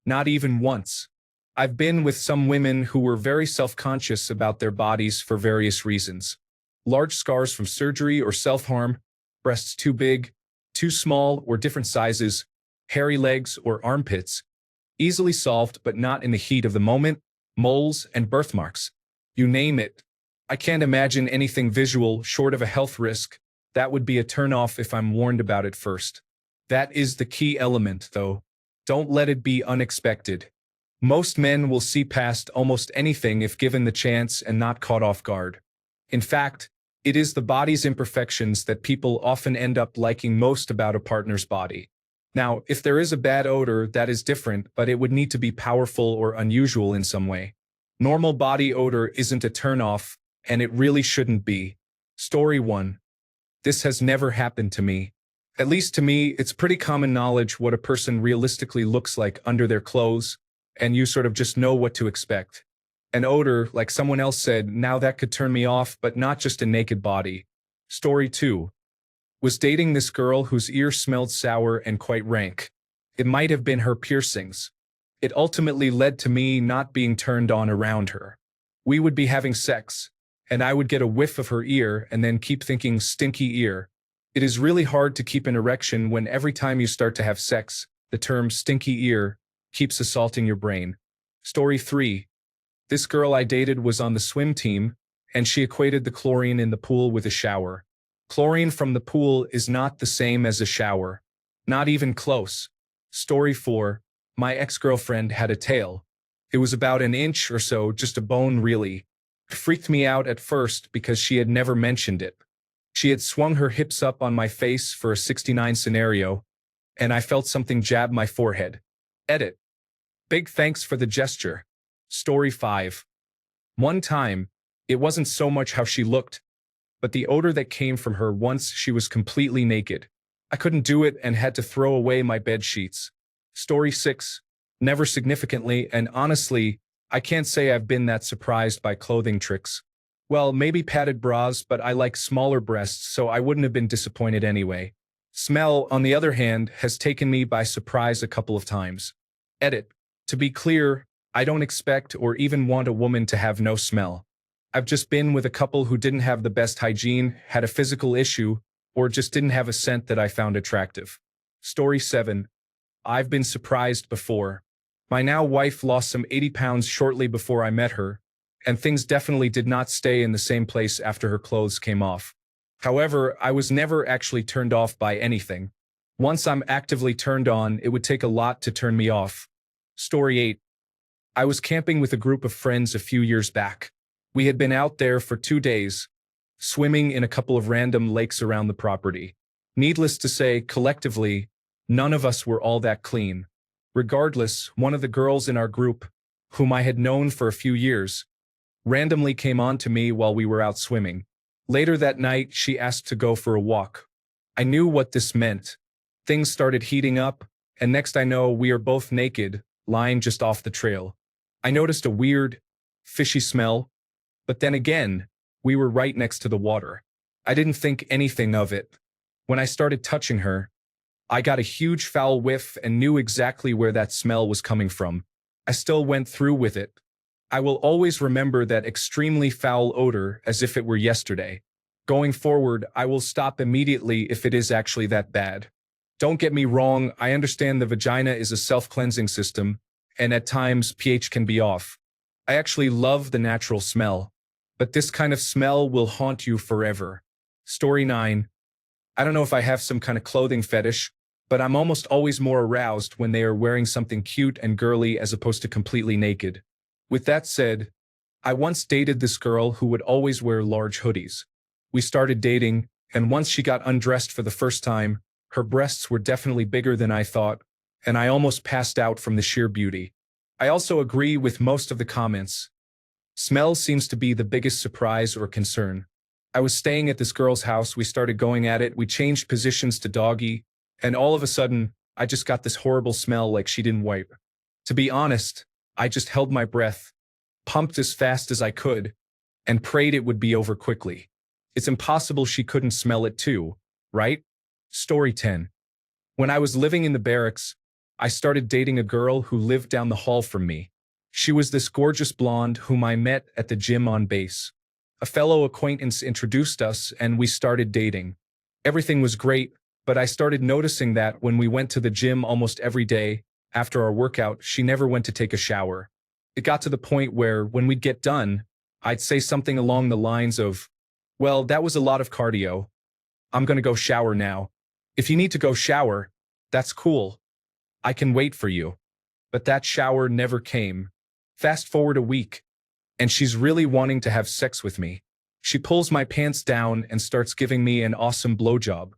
Not even once. I've been with some women who were very self-conscious about their bodies for various reasons. Large scars from surgery or self-harm, breasts too big, too small or different sizes, hairy legs or armpits. Easily solved but not in the heat of the moment, moles and birthmarks. You name it. I can't imagine anything visual short of a health risk. That would be a turn-off if I'm warned about it first. That is the key element, though. Don't let it be unexpected. Most men will see past almost anything if given the chance and not caught off guard. In fact, it is the body's imperfections that people often end up liking most about a partner's body. Now, if there is a bad odor, that is different, but it would need to be powerful or unusual in some way. Normal body odor isn't a turn-off, and it really shouldn't be. Story 1. This has never happened to me. At least to me, it's pretty common knowledge what a person realistically looks like under their clothes, and you sort of just know what to expect. An odor, like someone else said, now that could turn me off, but not just a naked body. Story 2. Was dating this girl whose ear smelled sour and quite rank. It might have been her piercings. It ultimately led to me not being turned on around her. We would be having sex, and I would get a whiff of her ear and then keep thinking stinky ear. It is really hard to keep an erection when every time you start to have sex, the term stinky ear keeps assaulting your brain. Story 3. This girl I dated was on the swim team, and she equated the chlorine in the pool with a shower. Chlorine from the pool is not the same as a shower. Not even close. Story 4. My ex-girlfriend had a tail. It was about an inch or so, just a bone really. It freaked me out at first because she had never mentioned it. She had swung her hips up on my face for a 69 scenario, and I felt something jab my forehead. Edit. Big thanks for the gesture. Story 5. One time, it wasn't so much how she looked, but the odor that came from her once she was completely naked. I couldn't do it and had to throw away my bed sheets. Story 6. Never significantly, and honestly, I can't say I've been that surprised by clothing tricks. Well, maybe padded bras, but I like smaller breasts, so I wouldn't have been disappointed anyway. Smell, on the other hand, has taken me by surprise a couple of times. Edit. To be clear, I don't expect or even want a woman to have no smell. I've just been with a couple who didn't have the best hygiene, had a physical issue, or just didn't have a scent that I found attractive. Story 7. I've been surprised before. My now wife lost some 80 pounds shortly before I met her, and things definitely did not stay in the same place after her clothes came off. However, I was never actually turned off by anything. Once I'm actively turned on, it would take a lot to turn me off. Story 8. I was camping with a group of friends a few years back. We had been out there for 2 days, swimming in a couple of random lakes around the property. Needless to say, collectively, none of us were all that clean. Regardless, one of the girls in our group, whom I had known for a few years, randomly came on to me while we were out swimming. Later that night, she asked to go for a walk. I knew what this meant. Things started heating up, and next I know we are both naked, lying just off the trail. I noticed a weird, fishy smell, but then again, we were right next to the water. I didn't think anything of it. When I started touching her, I got a huge foul whiff and knew exactly where that smell was coming from. I still went through with it. I will always remember that extremely foul odor as if it were yesterday. Going forward, I will stop immediately if it is actually that bad. Don't get me wrong, I understand the vagina is a self-cleansing system, and at times pH can be off. I actually love the natural smell, but this kind of smell will haunt you forever. Story 9. I don't know if I have some kind of clothing fetish, but I'm almost always more aroused when they are wearing something cute and girly as opposed to completely naked. With that said, I once dated this girl who would always wear large hoodies. We started dating, and once she got undressed for the first time, her breasts were definitely bigger than I thought, and I almost passed out from the sheer beauty. I also agree with most of the comments. Smell seems to be the biggest surprise or concern. I was staying at this girl's house, we started going at it, we changed positions to doggy, and all of a sudden, I just got this horrible smell like she didn't wipe. To be honest, I just held my breath, pumped as fast as I could, and prayed it would be over quickly. It's impossible she couldn't smell it too, right? Story 10. When I was living in the barracks, I started dating a girl who lived down the hall from me. She was this gorgeous blonde whom I met at the gym on base. A fellow acquaintance introduced us and we started dating. Everything was great, but I started noticing that when we went to the gym almost every day, after our workout, she never went to take a shower. It got to the point where, when we'd get done, I'd say something along the lines of, "Well, that was a lot of cardio. I'm gonna go shower now. If you need to go shower, that's cool. I can wait for you." But that shower never came. Fast forward a week, and she's really wanting to have sex with me. She pulls my pants down and starts giving me an awesome blowjob.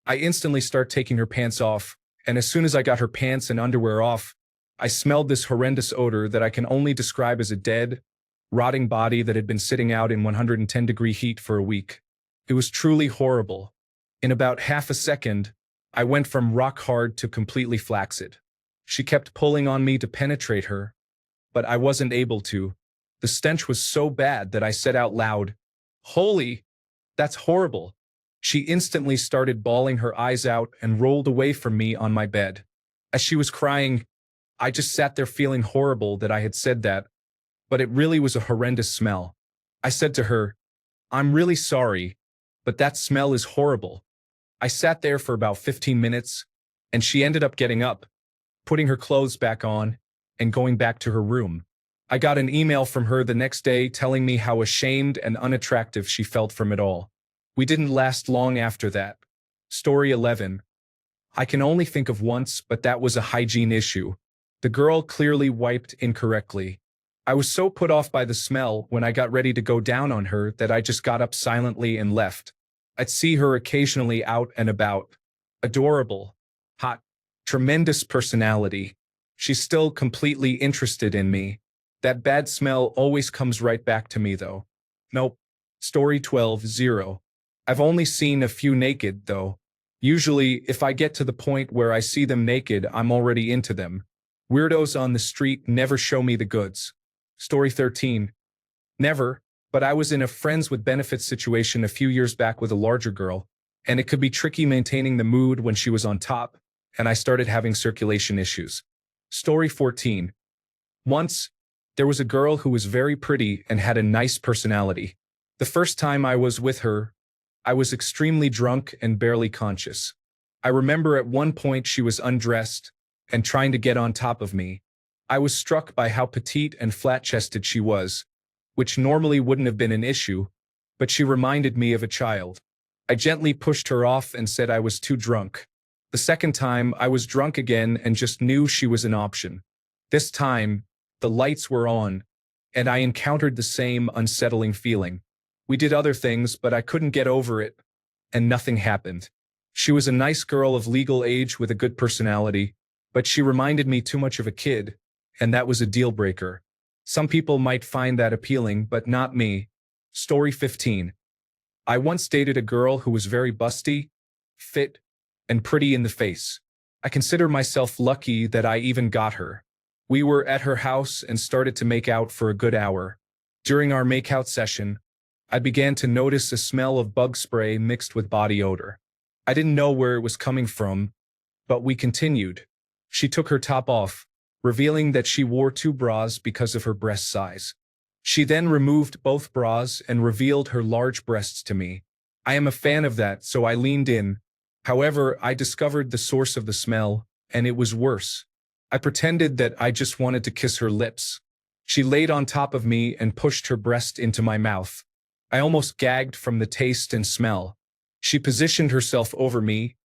I instantly start taking her pants off, and as soon as I got her pants and underwear off, I smelled this horrendous odor that I can only describe as a dead, rotting body that had been sitting out in 110-degree heat for a week. It was truly horrible. In about half a second, I went from rock hard to completely flaccid. She kept pulling on me to penetrate her, but I wasn't able to. The stench was so bad that I said out loud, "Holy, that's horrible." She instantly started bawling her eyes out and rolled away from me on my bed. As she was crying, I just sat there feeling horrible that I had said that, but it really was a horrendous smell. I said to her, "I'm really sorry, but that smell is horrible." I sat there for about 15 minutes, and she ended up getting up, putting her clothes back on, and going back to her room. I got an email from her the next day telling me how ashamed and unattractive she felt from it all. We didn't last long after that. Story 11. I can only think of once, but that was a hygiene issue. The girl clearly wiped incorrectly. I was so put off by the smell when I got ready to go down on her that I just got up silently and left. I'd see her occasionally out and about. Adorable. Hot. Tremendous personality. She's still completely interested in me. That bad smell always comes right back to me though. Nope. Story 12-0. I've only seen a few naked though. Usually, if I get to the point where I see them naked, I'm already into them. Weirdos on the street never show me the goods. Story 13. Never, but I was in a friends with benefits situation a few years back with a larger girl, and it could be tricky maintaining the mood when she was on top, and I started having circulation issues. Story 14. Once, there was a girl who was very pretty and had a nice personality. The first time I was with her, I was extremely drunk and barely conscious. I remember at one point she was undressed and trying to get on top of me. I was struck by how petite and flat-chested she was, which normally wouldn't have been an issue, but she reminded me of a child. I gently pushed her off and said I was too drunk. The second time, I was drunk again and just knew she was an option. This time, the lights were on, and I encountered the same unsettling feeling. We did other things, but I couldn't get over it, and nothing happened. She was a nice girl of legal age with a good personality, but she reminded me too much of a kid, and that was a deal breaker. Some people might find that appealing, but not me. Story 15. I once dated a girl who was very busty, fit, and pretty in the face. I consider myself lucky that I even got her. We were at her house and started to make out for a good hour. During our makeout session, I began to notice a smell of bug spray mixed with body odor. I didn't know where it was coming from, but we continued. She took her top off, revealing that she wore 2 bras because of her breast size. She then removed both bras and revealed her large breasts to me. I am a fan of that, so I leaned in. However, I discovered the source of the smell, and it was worse. I pretended that I just wanted to kiss her lips. She laid on top of me and pushed her breast into my mouth. I almost gagged from the taste and smell. She positioned herself over me,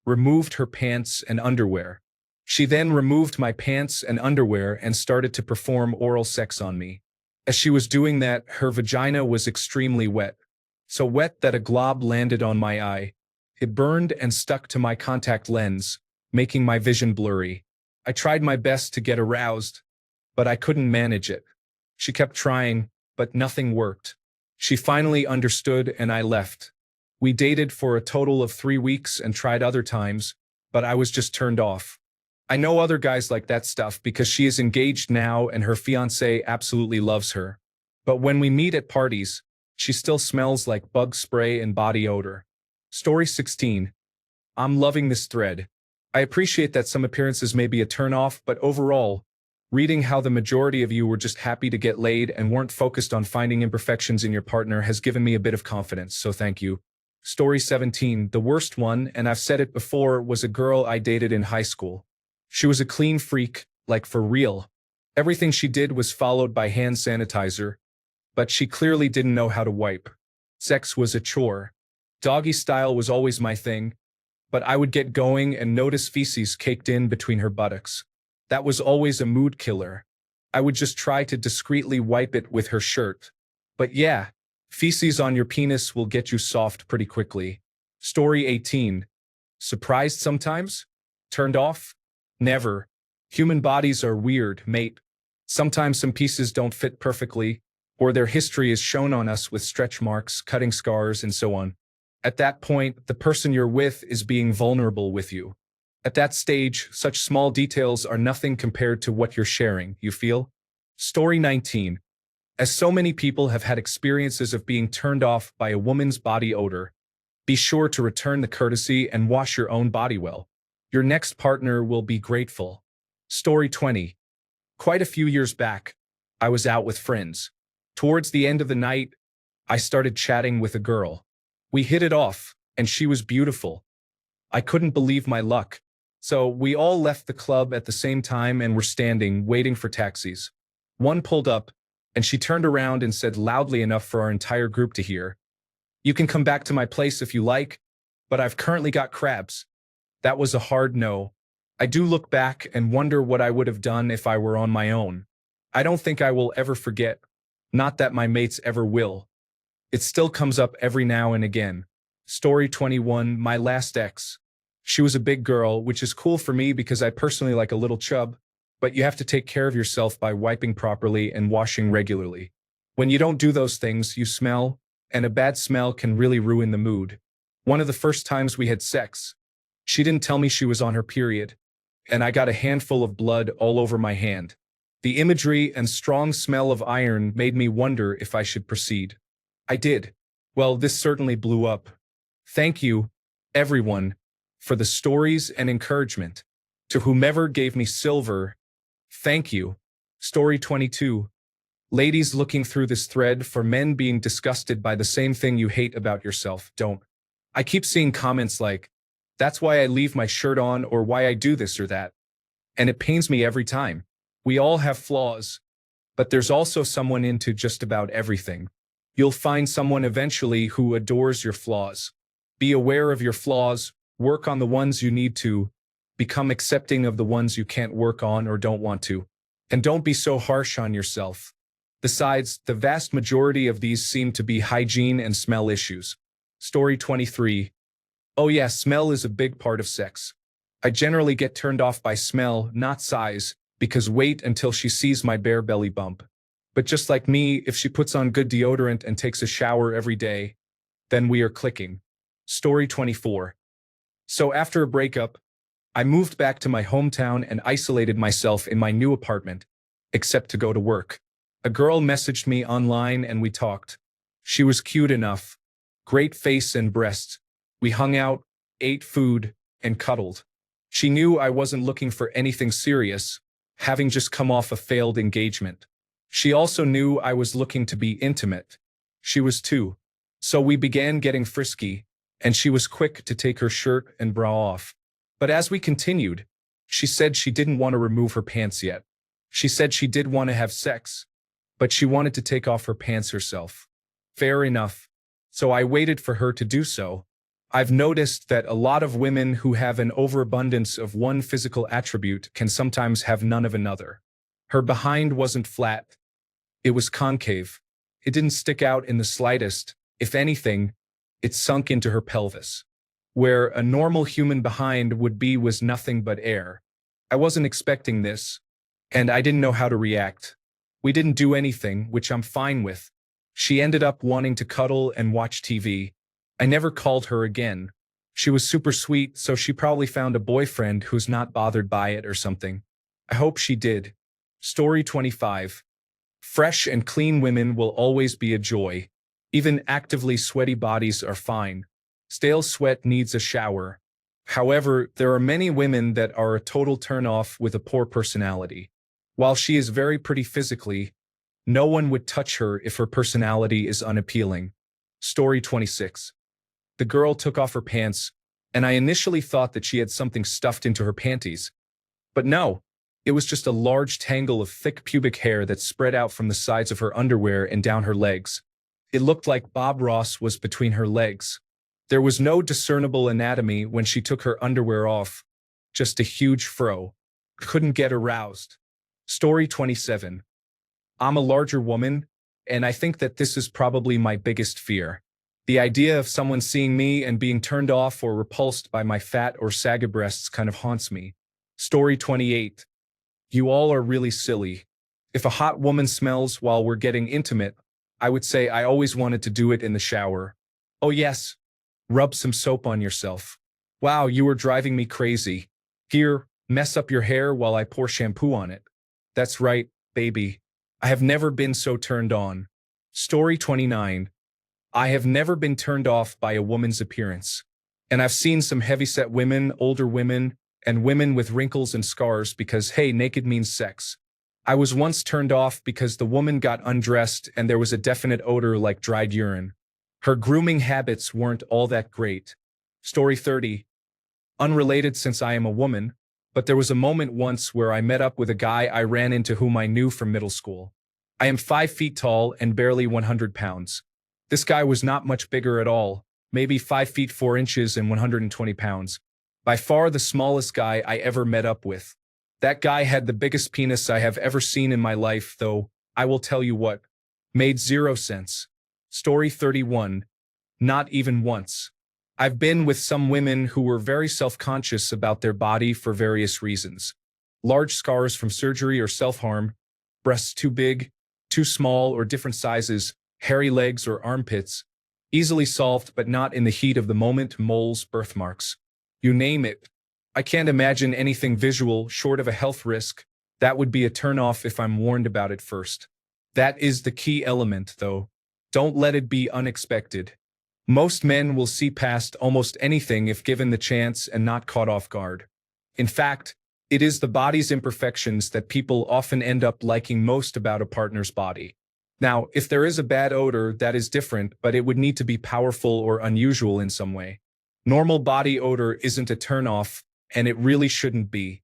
removed her pants and underwear. She then removed my pants and underwear and started to perform oral sex on me. As she was doing that, her vagina was extremely wet. So wet that a glob landed on my eye. It burned and stuck to my contact lens, making my vision blurry. I tried my best to get aroused, but I couldn't manage it. She kept trying, but nothing worked. She finally understood and I left. We dated for a total of 3 weeks and tried other times, but I was just turned off. I know other guys like that stuff because she is engaged now and her fiancé absolutely loves her. But when we meet at parties, she still smells like bug spray and body odor. Story 16. I'm loving this thread. I appreciate that some appearances may be a turnoff, but overall, reading how the majority of you were just happy to get laid and weren't focused on finding imperfections in your partner has given me a bit of confidence, so thank you. Story 17, the worst one, and I've said it before, was a girl I dated in high school. She was a clean freak, like for real. Everything she did was followed by hand sanitizer, but she clearly didn't know how to wipe. Sex was a chore. Doggy style was always my thing, but I would get going and notice feces caked in between her buttocks. That was always a mood killer. I would just try to discreetly wipe it with her shirt. But yeah, feces on your penis will get you soft pretty quickly. Story 18. Surprised sometimes? Turned off? Never. Human bodies are weird, mate. Sometimes some pieces don't fit perfectly, or their history is shown on us with stretch marks, cutting scars, and so on. At that point, the person you're with is being vulnerable with you. At that stage, such small details are nothing compared to what you're sharing, you feel? Story 19. As so many people have had experiences of being turned off by a woman's body odor, be sure to return the courtesy and wash your own body well. Your next partner will be grateful. Story 20. Quite a few years back, I was out with friends. Towards the end of the night, I started chatting with a girl. We hit it off, and she was beautiful. I couldn't believe my luck. So we all left the club at the same time and were standing, waiting for taxis. One pulled up, and she turned around and said loudly enough for our entire group to hear, "You can come back to my place if you like, but I've currently got crabs." That was a hard no. I do look back and wonder what I would have done if I were on my own. I don't think I will ever forget. Not that my mates ever will. It still comes up every now and again. Story 21, my last ex. She was a big girl, which is cool for me because I personally like a little chub, but you have to take care of yourself by wiping properly and washing regularly. When you don't do those things, you smell, and a bad smell can really ruin the mood. One of the first times we had sex, she didn't tell me she was on her period, and I got a handful of blood all over my hand. The imagery and strong smell of iron made me wonder if I should proceed. I did. Well, this certainly blew up. Thank you, everyone, for the stories and encouragement. To whomever gave me silver, thank you. Story 22. Ladies looking through this thread for men being disgusted by the same thing you hate about yourself, don't. I keep seeing comments like, "That's why I leave my shirt on," or "why I do this or that." And it pains me every time. We all have flaws, but there's also someone into just about everything. You'll find someone eventually who adores your flaws. Be aware of your flaws, work on the ones you need to, become accepting of the ones you can't work on or don't want to. And don't be so harsh on yourself. Besides, the vast majority of these seem to be hygiene and smell issues. Story 23. Oh yeah, smell is a big part of sex. I generally get turned off by smell, not size, because wait until she sees my bare belly bump. But just like me, if she puts on good deodorant and takes a shower every day, then we are clicking. Story 24. So after a breakup, I moved back to my hometown and isolated myself in my new apartment, except to go to work. A girl messaged me online and we talked. She was cute enough. Great face and breasts. We hung out, ate food, and cuddled. She knew I wasn't looking for anything serious, having just come off a failed engagement. She also knew I was looking to be intimate. She was too. So we began getting frisky, and she was quick to take her shirt and bra off. But as we continued, she said she didn't want to remove her pants yet. She said she did want to have sex, but she wanted to take off her pants herself. Fair enough. So I waited for her to do so. I've noticed that a lot of women who have an overabundance of one physical attribute can sometimes have none of another. Her behind wasn't flat. It was concave. It didn't stick out in the slightest. If anything, it sunk into her pelvis. Where a normal human behind would be was nothing but air. I wasn't expecting this, and I didn't know how to react. We didn't do anything, which I'm fine with. She ended up wanting to cuddle and watch TV. I never called her again. She was super sweet, so she probably found a boyfriend who's not bothered by it or something. I hope she did. Story 25. Fresh and clean women will always be a joy. Even actively sweaty bodies are fine. Stale sweat needs a shower. However, there are many women that are a total turn-off with a poor personality. While she is very pretty physically, no one would touch her if her personality is unappealing. Story 26. The girl took off her pants, and I initially thought that she had something stuffed into her panties. But no, it was just a large tangle of thick pubic hair that spread out from the sides of her underwear and down her legs. It looked like Bob Ross was between her legs. There was no discernible anatomy when she took her underwear off, just a huge fro. Couldn't get aroused. Story 27. I'm a larger woman, and I think that this is probably my biggest fear. The idea of someone seeing me and being turned off or repulsed by my fat or saggy breasts kind of haunts me. Story 28. You all are really silly. If a hot woman smells while we're getting intimate, I would say I always wanted to do it in the shower. Oh yes, rub some soap on yourself. Wow, you are driving me crazy. Here, mess up your hair while I pour shampoo on it. That's right, baby. I have never been so turned on. Story 29. I have never been turned off by a woman's appearance. And I've seen some heavyset women, older women, and women with wrinkles and scars because, hey, naked means sex. I was once turned off because the woman got undressed and there was a definite odor like dried urine. Her grooming habits weren't all that great. Story 30. Unrelated since I am a woman, but there was a moment once where I met up with a guy I ran into whom I knew from middle school. I am 5 feet tall and barely 100 pounds. This guy was not much bigger at all, maybe 5 feet 4 inches and 120 pounds. By far the smallest guy I ever met up with. That guy had the biggest penis I have ever seen in my life, though, I will tell you what, made 0 sense. Story 31. Not even once. I've been with some women who were very self-conscious about their body for various reasons. Large scars from surgery or self-harm, breasts too big, too small or different sizes, hairy legs or armpits, easily solved but not in the heat of the moment, moles, birthmarks. You name it. I can't imagine anything visual short of a health risk. That would be a turn-off if I'm warned about it first. That is the key element, though. Don't let it be unexpected. Most men will see past almost anything if given the chance and not caught off guard. In fact, it is the body's imperfections that people often end up liking most about a partner's body. Now, if there is a bad odor, that is different, but it would need to be powerful or unusual in some way. Normal body odor isn't a turn-off, and it really shouldn't be.